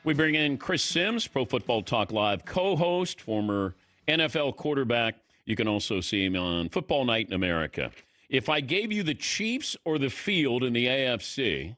We bring in Chris Sims, Pro Football Talk Live co-host, former NFL quarterback. You can also see him on Football Night in America. If I gave you the Chiefs or the field in the AFC,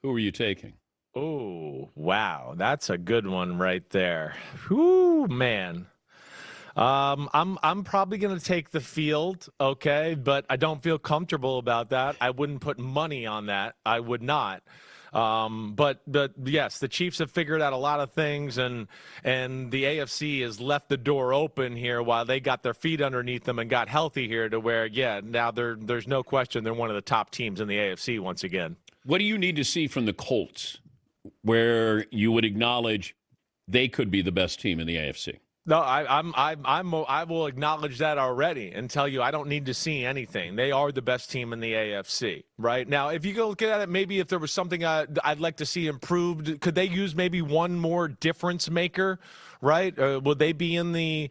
who are you taking? Oh, wow. That's a good one right there. Whoo, man. I'm probably going to take the field, okay, but I don't feel comfortable about that. I wouldn't put money on that. I would not. But yes, the Chiefs have figured out a lot of things, and the AFC has left the door open here while they got their feet underneath them and got healthy here to where, yeah, now there's no question they're one of the top teams in the AFC once again. What do you need to see from the Colts where you would acknowledge they could be the best team in the AFC? No, I will acknowledge that already and tell you I don't need to see anything. They are the best team in the AFC right now. If you go look at it, maybe if there was something I'd like to see improved, could they use maybe one more difference maker? Right? Will they be in the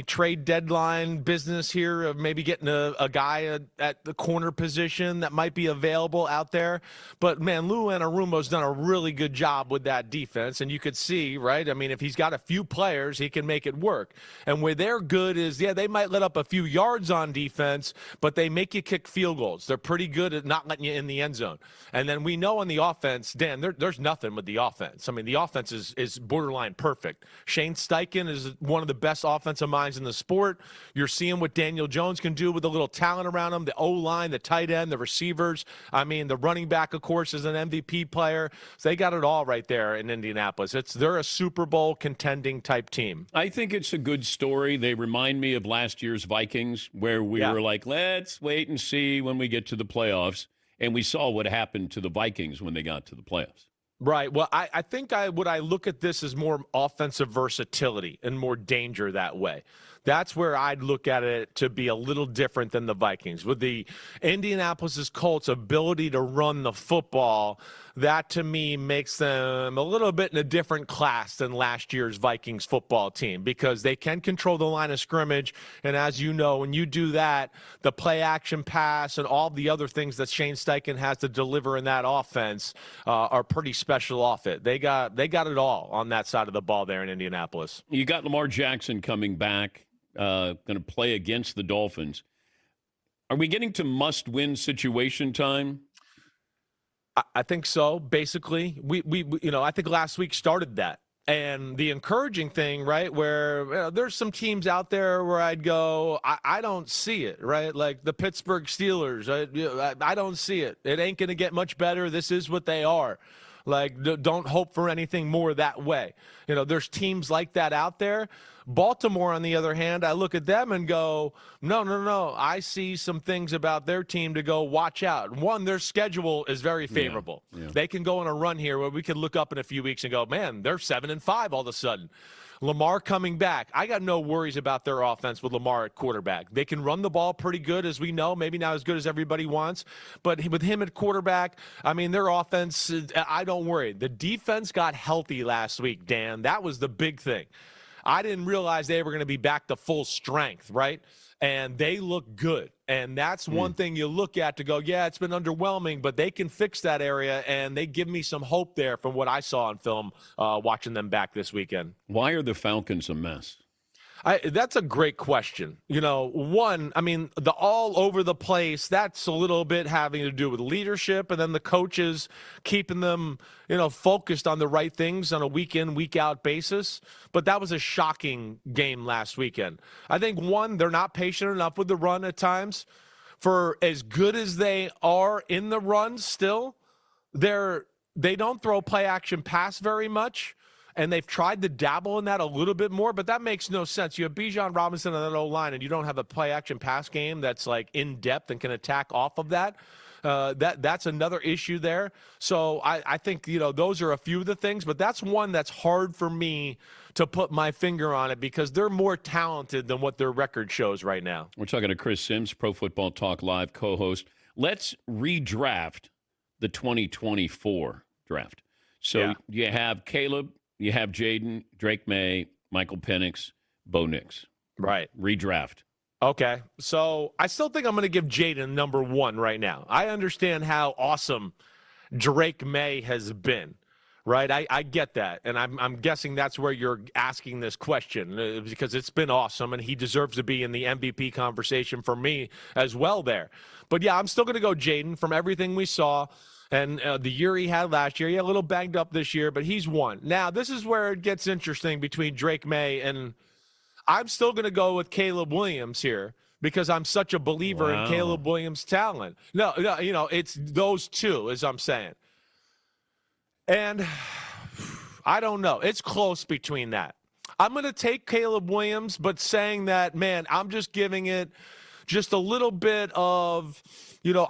trade deadline business here of maybe getting a guy at the corner position that might be available out there? But, man, Lou Anarumo's done a really good job with that defense, and you could see, right? I mean, if he's got a few players, he can make it work. And where they're good is, yeah, they might let up a few yards on defense, but they make you kick field goals. They're pretty good at not letting you in the end zone. And then we know on the offense, Dan, there's nothing with the offense. I mean, the offense is borderline perfect. Shane Steichen is one of the best offensive minds in the sport. You're seeing what Daniel Jones can do with a little talent around him, the O-line, the tight end, the receivers. I mean, the running back, of course, is an MVP player. So they got it all right there in Indianapolis. They're a Super Bowl contending type team. I think it's a good story. They remind me of last year's Vikings where we were like, let's wait and see when we get to the playoffs. And we saw what happened to the Vikings when they got to the playoffs. Right. Well, I think I look at this as more offensive versatility and more danger that way. That's where I'd look at it to be a little different than the Vikings. With the Indianapolis Colts' ability to run the football, that to me makes them a little bit in a different class than last year's Vikings football team because they can control the line of scrimmage. And as you know, when you do that, the play action pass and all the other things that Shane Steichen has to deliver in that offense are pretty special off it. They got it all on that side of the ball there in Indianapolis. You got Lamar Jackson coming back, going to play against the Dolphins. Are we getting to must-win situation time? I think so. Basically, we I think last week started that. And the encouraging thing, right, where there's some teams out there where I'd go, I don't see it, right? Like the Pittsburgh Steelers, I don't see it. It ain't going to get much better. This is what they are. Like, don't hope for anything more that way. There's teams like that out there. Baltimore, on the other hand, I look at them and go, no. I see some things about their team to go watch out. One, their schedule is very favorable. Yeah. They can go on a run here where we could look up in a few weeks and go, man, they're 7-5 all of a sudden. Lamar coming back. I got no worries about their offense with Lamar at quarterback. They can run the ball pretty good, as we know, maybe not as good as everybody wants. But with him at quarterback, I mean, their offense, I don't worry. The defense got healthy last week, Dan. That was the big thing. I didn't realize they were going to be back to full strength, right? And they look good. And that's one thing you look at to go, yeah, it's been underwhelming, but they can fix that area, and they give me some hope there from what I saw on film watching them back this weekend. Why are the Falcons a mess? That's a great question. One, I mean, the all over the place, that's a little bit having to do with leadership and then the coaches keeping them, focused on the right things on a week in, week out basis. But that was a shocking game last weekend. I think, one, they're not patient enough with the run at times. For as good as they are in the run still, they don't throw play action pass very much. And they've tried to dabble in that a little bit more, but that makes no sense. You have Bijan Robinson on that O-line, and you don't have a play-action pass game that's, like, in-depth and can attack off of that. That's another issue there. So I think, those are a few of the things, but that's one that's hard for me to put my finger on it because they're more talented than what their record shows right now. We're talking to Chris Sims, Pro Football Talk Live co-host. Let's redraft the 2024 draft. So you have Caleb. You have Jaden, Drake May, Michael Penix, Bo Nix. Right. Redraft. Okay. So I still think I'm going to give Jaden number one right now. I understand how awesome Drake May has been, right? I get that, and I'm guessing that's where you're asking this question because it's been awesome, and he deserves to be in the MVP conversation for me as well there. But, yeah, I'm still going to go Jaden from everything we saw. And the year he had last year, he had a little banged up this year, but he's won. Now, this is where it gets interesting between Drake May and I'm still going to go with Caleb Williams here because I'm such a believer in Caleb Williams' talent. No, it's those two, as I'm saying. And I don't know. It's close between that. I'm going to take Caleb Williams, but saying that, man, I'm just giving it just a little bit of,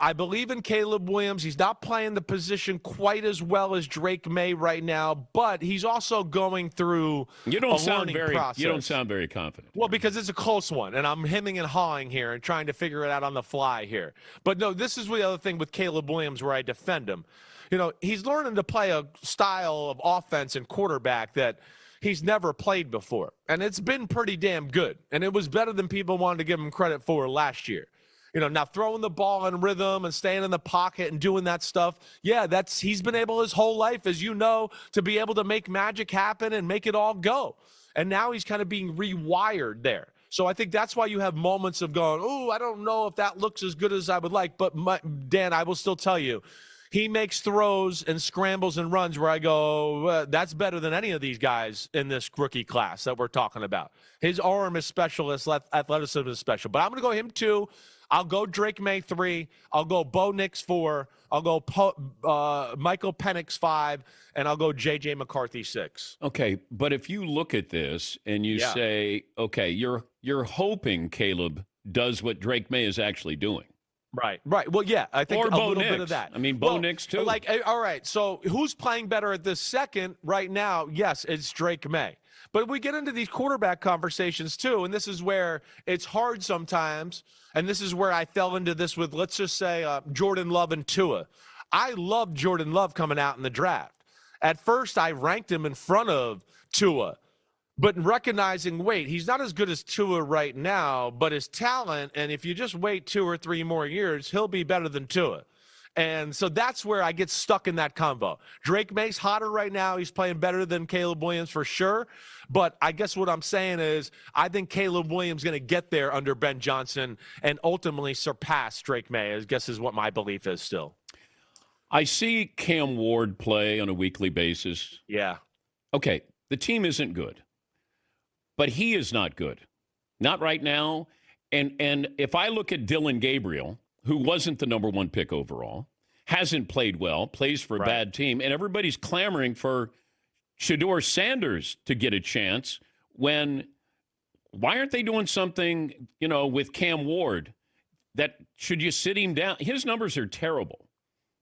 I believe in Caleb Williams. He's not playing the position quite as well as Drake May right now, but he's also going through a learning process. You don't sound very confident. Well, because it's a close one, and I'm hemming and hawing here and trying to figure it out on the fly here. But, no, this is the other thing with Caleb Williams where I defend him. He's learning to play a style of offense and quarterback that he's never played before. And it's been pretty damn good. And it was better than people wanted to give him credit for last year. Now throwing the ball in rhythm and staying in the pocket and doing that stuff. Yeah, he's been able his whole life, as you know, to be able to make magic happen and make it all go. And now he's kind of being rewired there. So I think that's why you have moments of going, oh, I don't know if that looks as good as I would like. But, Dan, I will still tell you, he makes throws and scrambles and runs where I go, that's better than any of these guys in this rookie class that we're talking about. His arm is special. His athleticism is special. But I'm going to go him 2. I'll go Drake May 3. I'll go Bo Nix 4. I'll go Michael Penix 5. And I'll go J.J. McCarthy 6. Okay, but if you look at this and you say, okay, you're hoping Caleb does what Drake May is actually doing. Right. Well, yeah, I think a little bit of that. I mean, Bo Nix, too. All right, so who's playing better at this second right now? Yes, it's Drake May. But we get into these quarterback conversations, too, and this is where it's hard sometimes, and this is where I fell into this with, let's just say, Jordan Love and Tua. I loved Jordan Love coming out in the draft. At first, I ranked him in front of Tua. But recognizing, wait, he's not as good as Tua right now, but his talent, and if you just wait 2 or 3 more years, he'll be better than Tua. And so that's where I get stuck in that combo. Drake May's hotter right now. He's playing better than Caleb Williams for sure. But I guess what I'm saying is I think Caleb Williams is going to get there under Ben Johnson and ultimately surpass Drake May, I guess is what my belief is still. I see Cam Ward play on a weekly basis. Yeah. Okay, the team isn't good. But he is not good. Not right now. And if I look at Dylan Gabriel, who wasn't the number 1 pick overall, hasn't played well, plays for a bad team, and everybody's clamoring for Shedeur Sanders to get a chance why aren't they doing something, with Cam Ward that should you sit him down? His numbers are terrible.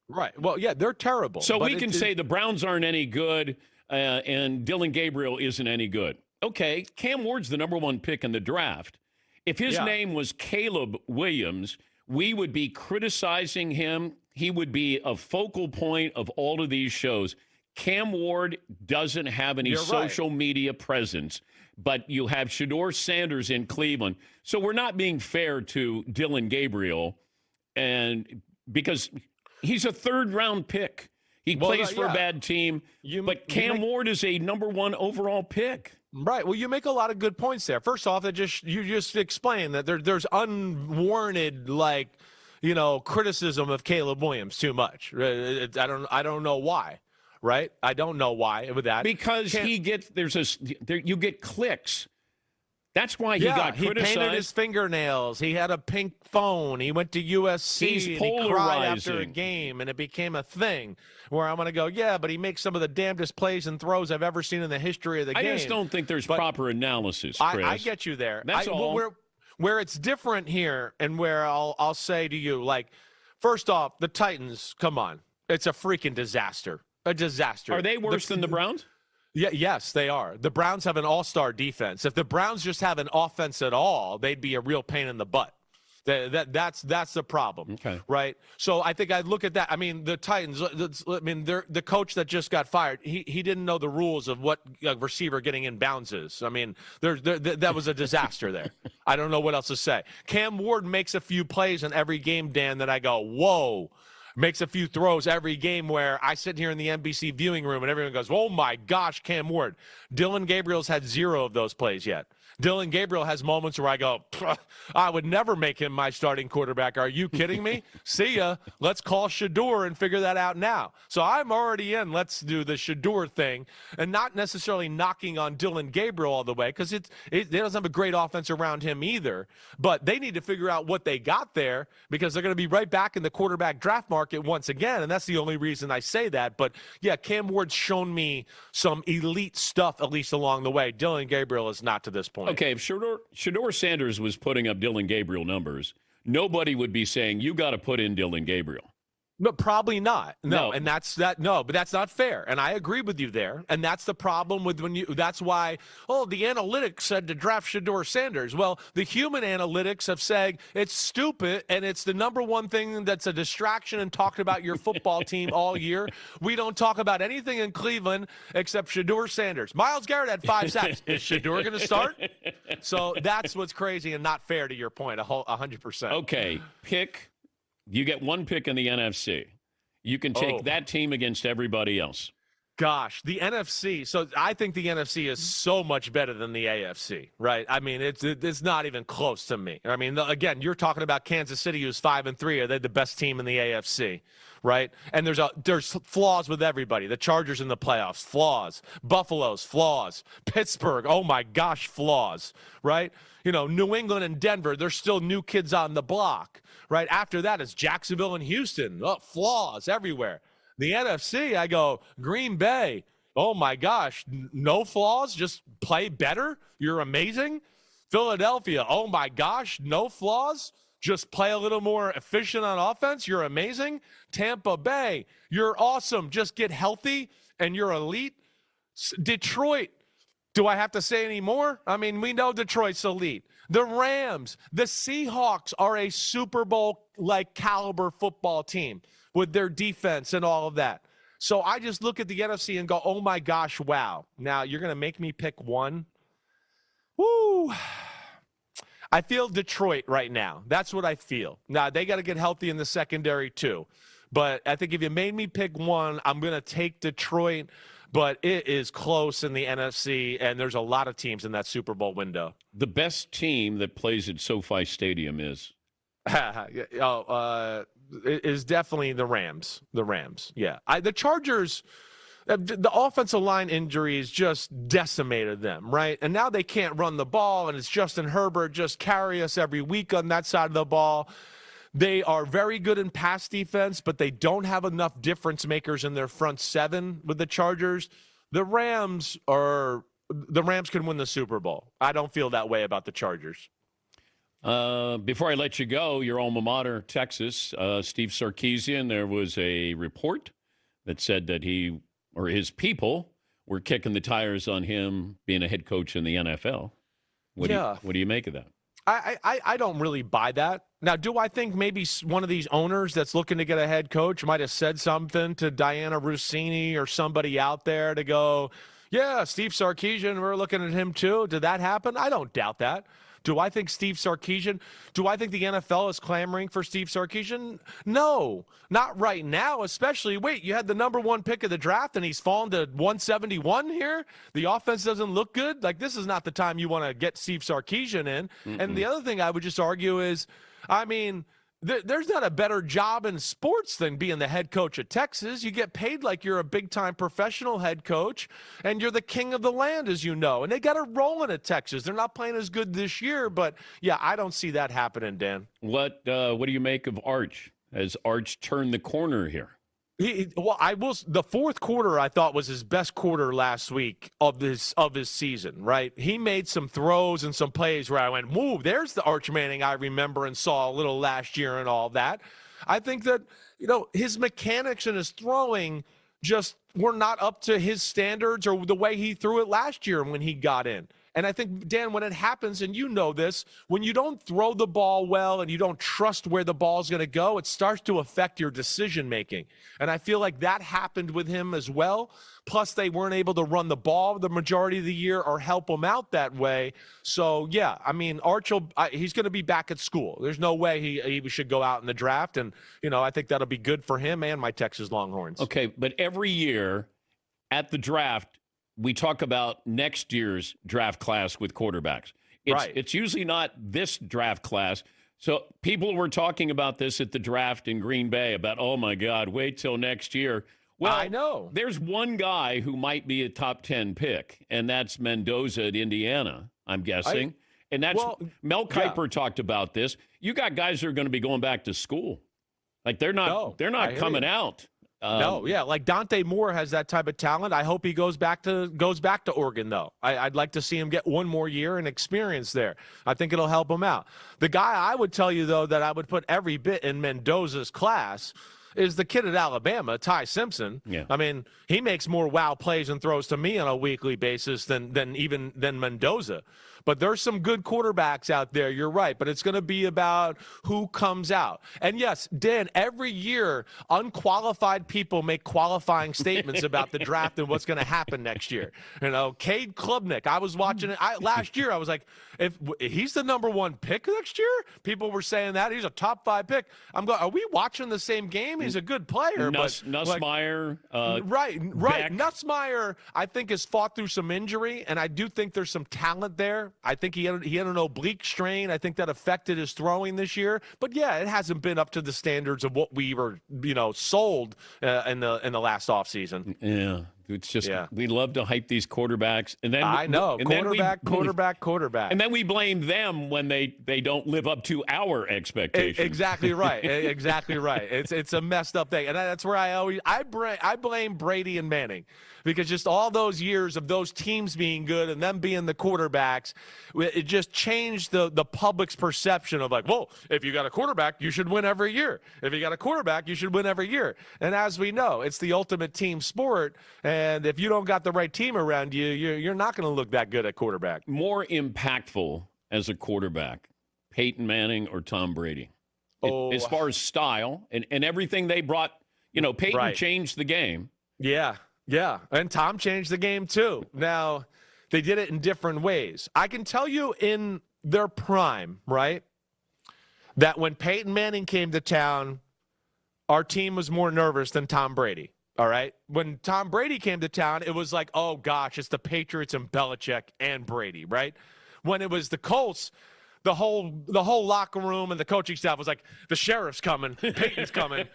Right. Well, yeah, they're terrible. So we can say the Browns aren't any good and Dylan Gabriel isn't any good. Okay, Cam Ward's the number 1 pick in the draft. If his name was Caleb Williams, we would be criticizing him. He would be a focal point of all of these shows. Cam Ward doesn't have any social media presence, but you have Shedeur Sanders in Cleveland. So we're not being fair to Dylan Gabriel, and because he's a 3rd-round pick. He plays for a bad team, but Cam Ward is a number 1 overall pick. Right. Well, you make a lot of good points there. First off, you just explained that there's unwarranted criticism of Caleb Williams too much. I don't know why. Right? I don't know why with that. Because you get clicks. That's why he got criticized. He painted his fingernails. He had a pink phone. He went to USC. He's and he cried after a game, and it became a thing where I'm going to go, yeah, but he makes some of the damnedest plays and throws I've ever seen in the history of the game. I just don't think there's proper analysis, Chris. I get you there. That's all. Where it's different here and where I'll say to you, first off, the Titans, come on. It's a freaking disaster. A disaster. Are they worse than the Browns? Yeah, yes, they are. The Browns have an all-star defense. If the Browns just have an offense at all, they'd be a real pain in the butt. That's the problem, okay. Right? So I think I'd look at that. I mean, the Titans. They're the coach that just got fired. He didn't know the rules of what a receiver getting in bounds is. I mean, that was a disaster there. I don't know what else to say. Cam Ward makes a few plays in every game, Dan, that I go, whoa. makes a few throws every game where I sit here in the NBC viewing room and everyone goes, oh my gosh, Cam Ward. Dillon Gabriel's had 0 of those plays yet. Dillon Gabriel has moments where I go, I would never make him my starting quarterback. Are you kidding me? See ya. Let's call Shador and figure that out now. So I'm already in. Let's do the Shador thing, and not necessarily knocking on Dillon Gabriel all the way, because they doesn't have a great offense around him either. But they need to figure out what they got there, because they're going to be right back in the quarterback draft market once again, and that's the only reason I say that. But, yeah, Cam Ward's shown me some elite stuff, at least along the way. Dillon Gabriel is not to this point. Okay, if Shador Sanders was putting up Dillon Gabriel numbers, nobody would be saying, you got to put in Dillon Gabriel. But probably not. No, and but that's not fair. And I agree with you there. And that's the problem with that's why, the analytics said to draft Shador Sanders. Well, the human analytics have said it's stupid, and it's the number one thing that's a distraction and talked about your football team all year. We don't talk about anything in Cleveland except Shador Sanders. Myles Garrett had 5 sacks. Is Shador going to start? So that's what's crazy and not fair, to your point, 100%. Okay, you get one pick in the NFC. You can take that team against everybody else. Gosh, the NFC. So I think the NFC is so much better than the AFC, right? I mean, it's not even close to me. I mean, again, you're talking about Kansas City, who's 5-3. Are they the best team in the AFC, right? And there's flaws with everybody. The Chargers in the playoffs, flaws. Buffalo's flaws. Pittsburgh, oh my gosh, flaws, right? New England and Denver, there's still new kids on the block, right? After that, it's Jacksonville and Houston. Flaws everywhere. The NFC, I go, Green Bay, oh my gosh, no flaws, just play better. You're amazing. Philadelphia, oh my gosh, no flaws, just play a little more efficient on offense. You're amazing. Tampa Bay, you're awesome. Just get healthy and you're elite. Detroit, do I have to say any more? I mean, we know Detroit's elite. The Rams, the Seahawks are a Super Bowl-like caliber football team with their defense and all of that. So I just look at the NFC and go, oh my gosh, wow. Now you're going to make me pick one? Woo. I feel Detroit right now. That's what I feel. Now, they got to get healthy in the secondary too. But I think if you made me pick one, I'm going to take Detroit. But it is close in the NFC, and there's a lot of teams in that Super Bowl window. The best team that plays at SoFi Stadium is? Is definitely the Rams. The Rams, yeah. The Chargers, the offensive line injuries just decimated them, right? And now they can't run the ball, and it's Justin Herbert just carry us every week on that side of the ball. They are very good in pass defense, but they don't have enough difference makers in their front seven with the Chargers. The Rams can win the Super Bowl. I don't feel that way about the Chargers. Before I let you go, your alma mater, Texas, Steve Sarkisian, there was a report that said that he or his people were kicking the tires on him being a head coach in the NFL. What do you make of that? I don't really buy that. Now, do I think maybe one of these owners that's looking to get a head coach might have said something to Diana Rossini or somebody out there to go, yeah, Steve Sarkisian, we're looking at him too. Did that happen? I don't doubt that. Do I think the NFL is clamoring for Steve Sarkisian? No, not right now, especially. Wait, you had the number 1 pick of the draft and he's fallen to 171 here? The offense doesn't look good? Like, this is not the time you want to get Steve Sarkisian in. Mm-mm. And the other thing I would just argue is, I mean, there's not a better job in sports than being the head coach at Texas. You get paid like you're a big-time professional head coach, and you're the king of the land, as you know. And they got it rolling at Texas. They're not playing as good this year, but, yeah, I don't see that happening, Dan. What do you make of Arch? Has Arch turned the corner here? The fourth quarter I thought was his best quarter last week of his season, right? He made some throws and some plays where I went, whoa, there's the Arch Manning I remember and saw a little last year and all that. I think that, his mechanics and his throwing just were not up to his standards or the way he threw it last year when he got in. And I think, Dan, when it happens, and you know this, when you don't throw the ball well and you don't trust where the ball's going to go, it starts to affect your decision making. And I feel like that happened with him as well. Plus, they weren't able to run the ball the majority of the year or help him out that way. So, yeah, I mean, he's going to be back at school. There's no way he should go out in the draft. And, I think that'll be good for him and my Texas Longhorns. Okay, but every year at the draft, we talk about next year's draft class with quarterbacks. It's usually not this draft class. So people were talking about this at the draft in Green Bay about, oh, my God, wait till next year. Well, I know. There's one guy who might be a top 10 pick, and that's Mendoza at Indiana, I'm guessing. Mel Kiper talked about this. You got guys that are going to be going back to school. Like they're not coming out. Like Dante Moore has that type of talent. I hope he goes back to Oregon, though. I'd like to see him get one more year and experience there. I think it'll help him out. The guy I would tell you, though, that I would put every bit in Mendoza's class is the kid at Alabama, Ty Simpson. Yeah. I mean, he makes more wow plays and throws to me on a weekly basis than Mendoza. But there's some good quarterbacks out there, you're right. But it's going to be about who comes out. And, yes, Dan, every year, unqualified people make qualifying statements about the draft and what's going to happen next year. Cade Klubnik, I was watching it. Last year, I was like, if he's the number one pick next year, people were saying that. He's a top 5 pick. I'm going, are we watching the same game? He's a good player. Nussmeier. Right. Beck. Nussmeier, I think, has fought through some injury, and I do think there's some talent there. I think he had an oblique strain. I think that affected his throwing this year. But yeah, it hasn't been up to the standards of what we were, sold in the last offseason. Yeah, it's just we love to hype these quarterbacks, and then quarterback, and then we blame them when they don't live up to our expectations. Exactly right. Exactly right. It's a messed up thing, and that's where I blame Brady and Manning. Because just all those years of those teams being good and them being the quarterbacks, it just changed the public's perception of like, whoa, if you got a quarterback, you should win every year. If you got a quarterback, you should win every year. And as we know, it's the ultimate team sport. And if you don't got the right team around you, you're not going to look that good at quarterback. More impactful as a quarterback, Peyton Manning or Tom Brady? As far as style and everything they brought, Peyton changed the game. Yeah, and Tom changed the game too. Now, they did it in different ways. I can tell you in their prime, right, that when Peyton Manning came to town, our team was more nervous than Tom Brady, all right? When Tom Brady came to town, it was like, oh, gosh, it's the Patriots and Belichick and Brady, right? When it was the Colts, the whole locker room and the coaching staff was like, the sheriff's coming, Peyton's coming,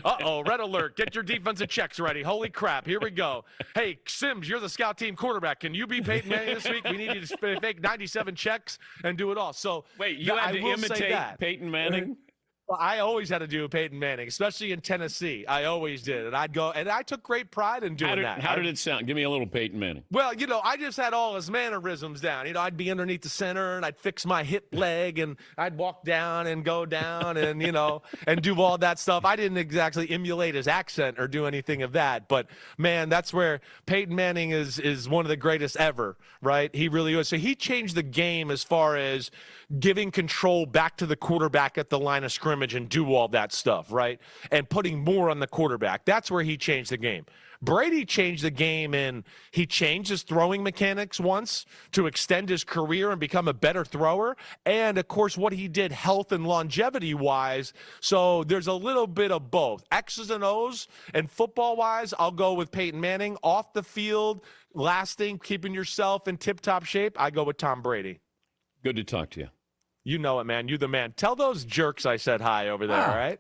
uh-oh, red alert, get your defensive checks ready, holy crap, here we go. Hey, Sims, you're the scout team quarterback, can you be Peyton Manning this week? We need you to make 97 checks and do it all. So wait, you had to imitate Peyton Manning? I always had to do Peyton Manning, especially in Tennessee. I always did. And I'd go, and I took great pride in doing that. How did it sound? Give me a little Peyton Manning. Well, I just had all his mannerisms down. I'd be underneath the center, and I'd fix my hip leg, and I'd walk down and go down and, and do all that stuff. I didn't exactly emulate his accent or do anything of that. But, man, that's where Peyton Manning is one of the greatest ever, right? He really was. So he changed the game as far as giving control back to the quarterback at the line of scrimmage and do all that stuff, right? And putting more on the quarterback. That's where he changed the game. Brady changed the game, and he changed his throwing mechanics once to extend his career and become a better thrower. And, of course, what he did health and longevity-wise. So there's a little bit of both. X's and O's, and football-wise, I'll go with Peyton Manning. Off the field, lasting, keeping yourself in tip-top shape, I go with Tom Brady. Good to talk to you. You know it, man. You the man. Tell those jerks I said hi over there, all right?